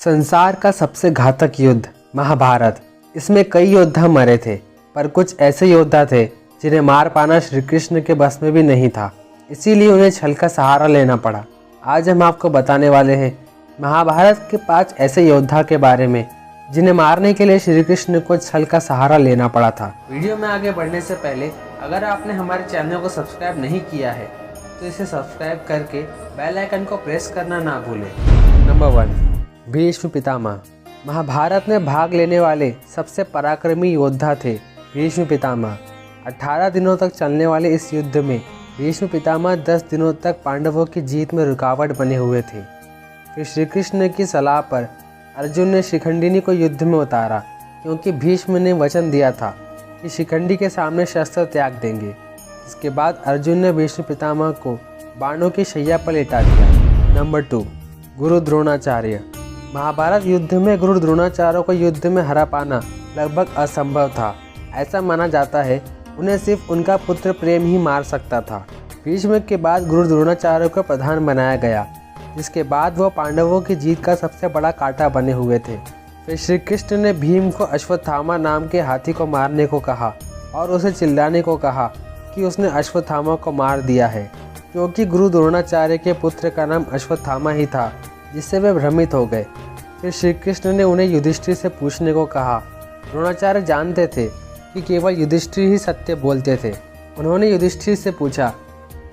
संसार का सबसे घातक युद्ध महाभारत। इसमें कई योद्धा मरे थे, पर कुछ ऐसे योद्धा थे जिन्हें मार पाना श्री कृष्ण के बस में भी नहीं था। इसीलिए उन्हें छल का सहारा लेना पड़ा। आज हम आपको बताने वाले हैं महाभारत के 5 ऐसे योद्धा के बारे में जिन्हें मारने के लिए श्री कृष्ण को छल का सहारा लेना पड़ा था। वीडियो में आगे बढ़ने से पहले अगर आपने हमारे चैनल को सब्सक्राइब नहीं किया है तो इसे सब्सक्राइब करके बेल आइकन को प्रेस करना ना भूलें। नंबर 1, भीष्म पितामह। महाभारत में भाग लेने वाले सबसे पराक्रमी योद्धा थे भीष्म पितामह। 18 दिनों तक चलने वाले इस युद्ध में भीष्म पितामह 10 दिनों तक पांडवों की जीत में रुकावट बने हुए थे। फिर श्री कृष्ण की सलाह पर अर्जुन ने शिखंडिनी को युद्ध में उतारा, क्योंकि भीष्म ने वचन दिया था कि शिखंडी के सामने शस्त्र त्याग देंगे। इसके बाद अर्जुन ने भीष्म पितामह को बाणों की शैया पर लेटा दिया। नंबर 2, गुरु द्रोणाचार्य। महाभारत युद्ध में गुरु द्रोणाचार्य को युद्ध में हरा पाना लगभग असंभव था। ऐसा माना जाता है उन्हें सिर्फ उनका पुत्र प्रेम ही मार सकता था। भीष्म के बाद गुरु द्रोणाचार्य को प्रधान बनाया गया, जिसके बाद वो पांडवों की जीत का सबसे बड़ा कांटा बने हुए थे। फिर श्री कृष्ण ने भीम को अश्वत्थामा नाम के हाथी को मारने को कहा और उसे चिल्लाने को कहा कि उसने अश्वत्थामा को मार दिया है, क्योंकि गुरु द्रोणाचार्य के पुत्र का नाम अश्वत्थामा ही था, जिससे वे भ्रमित हो गए। फिर श्री कृष्ण ने उन्हें युधिष्ठिर से पूछने को कहा। द्रोणाचार्य जानते थे कि केवल युधिष्ठिर ही सत्य बोलते थे। उन्होंने युधिष्ठिर से पूछा,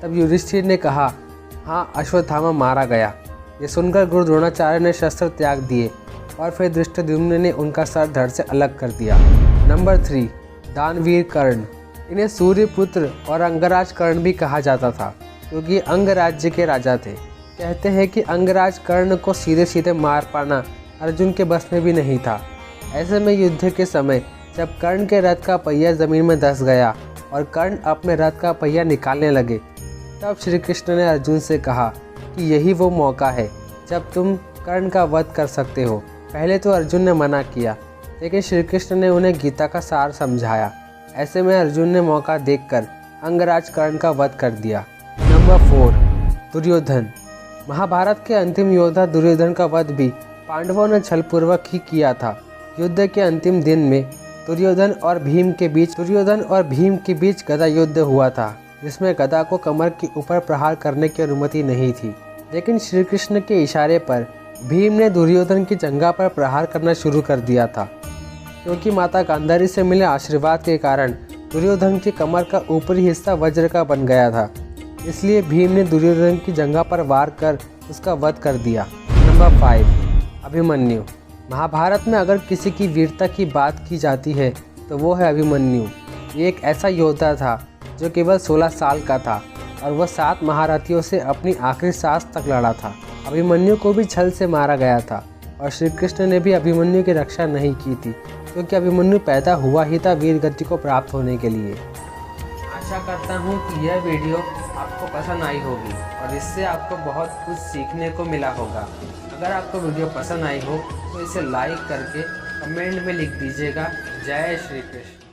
तब युधिष्ठिर ने कहा, हाँ, अश्वत्थामा मारा गया। ये सुनकर गुरु द्रोणाचार्य ने शस्त्र त्याग दिए और फिर धृष्टद्युम्न ने उनका सर धड़ से अलग कर दिया। नंबर 3, दानवीर कर्ण। इन्हें सूर्यपुत्र और अंगराज कर्ण भी कहा जाता था, क्योंकि अंगराज्य के राजा थे। कहते हैं कि अंगराज कर्ण को सीधे सीधे मार पाना अर्जुन के बस में भी नहीं था। ऐसे में युद्ध के समय जब कर्ण के रथ का पहिया जमीन में धंस गया और कर्ण अपने रथ का पहिया निकालने लगे, तब श्री कृष्ण ने अर्जुन से कहा कि यही वो मौका है जब तुम कर्ण का वध कर सकते हो। पहले तो अर्जुन ने मना किया, लेकिन श्री कृष्ण ने उन्हें गीता का सार समझाया। ऐसे में अर्जुन ने मौका देखकर अंगराज कर्ण का वध कर दिया। नंबर 4, दुर्योधन। महाभारत के अंतिम योद्धा दुर्योधन का वध भी पांडवों ने छलपूर्वक ही किया था। युद्ध के अंतिम दिन में दुर्योधन और भीम के बीच गदा युद्ध हुआ था, जिसमें गदा को कमर के ऊपर प्रहार करने की अनुमति नहीं थी। लेकिन श्री कृष्ण के इशारे पर भीम ने दुर्योधन की जंघा पर प्रहार करना शुरू कर दिया था, क्योंकि माता गांधारी से मिले आशीर्वाद के कारण दुर्योधन की कमर का ऊपरी हिस्सा वज्र का बन गया था। इसलिए भीम ने दुर्योधन की जंघा पर वार कर उसका वध कर दिया। नंबर 5, अभिमन्यु। महाभारत में अगर किसी की वीरता की बात की जाती है तो वो है अभिमन्यु। ये एक ऐसा योद्धा था जो केवल 16 साल का था और वह 7 महारथियों से अपनी आखिरी सांस तक लड़ा था। अभिमन्यु को भी छल से मारा गया था और श्री कृष्ण ने भी अभिमन्यु की रक्षा नहीं की थी, क्योंकि अभिमन्यु पैदा हुआ ही था वीर गति को प्राप्त होने के लिए। आशा करता हूँ कि यह वीडियो आपको पसंद आई होगी और इससे आपको बहुत कुछ सीखने को मिला होगा। अगर आपको वीडियो पसंद आई हो तो इसे लाइक करके कमेंट में लिख दीजिएगा, जय श्री कृष्ण।